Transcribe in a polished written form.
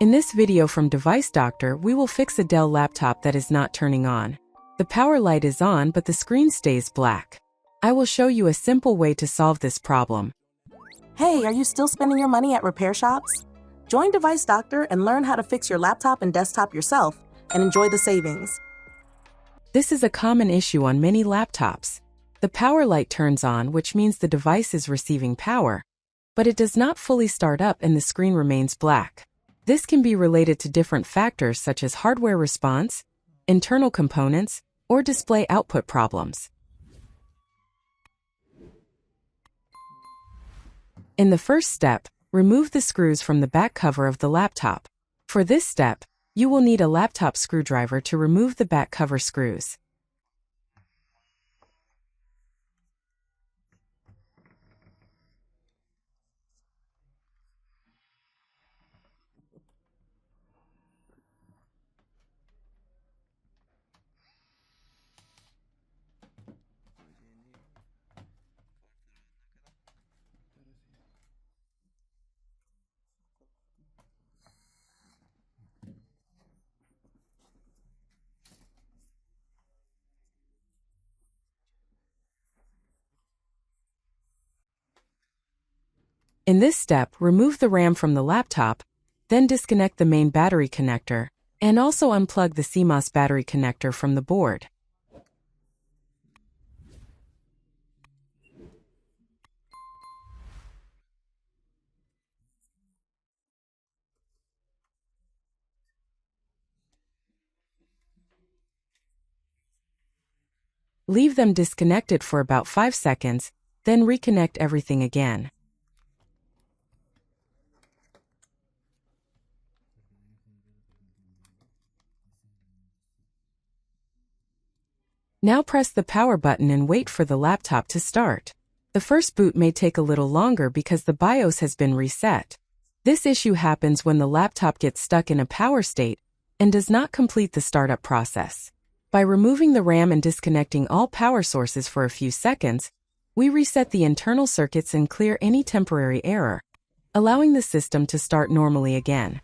In this video from Device Doctor, we will fix a Dell laptop that is not turning on. The power light is on, but the screen stays black. I will show you a simple way to solve this problem. Hey, are you still spending your money at repair shops? Join Device Doctor and learn how to fix your laptop and desktop yourself and enjoy the savings. This is a common issue on many laptops. The power light turns on, which means the device is receiving power, but it does not fully start up and the screen remains black. This can be related to different factors such as hardware response, internal components, or display output problems. In the first step, remove the screws from the back cover of the laptop. For this step, you will need a laptop screwdriver to remove the back cover screws. In this step, remove the RAM from the laptop, then disconnect the main battery connector, and also unplug the CMOS battery connector from the board. Leave them disconnected for about 5 seconds, then reconnect everything again. Now press the power button and wait for the laptop to start. The first boot may take a little longer because the BIOS has been reset. This issue happens when the laptop gets stuck in a power state and does not complete the startup process. By removing the RAM and disconnecting all power sources for a few seconds, we reset the internal circuits and clear any temporary error, allowing the system to start normally again.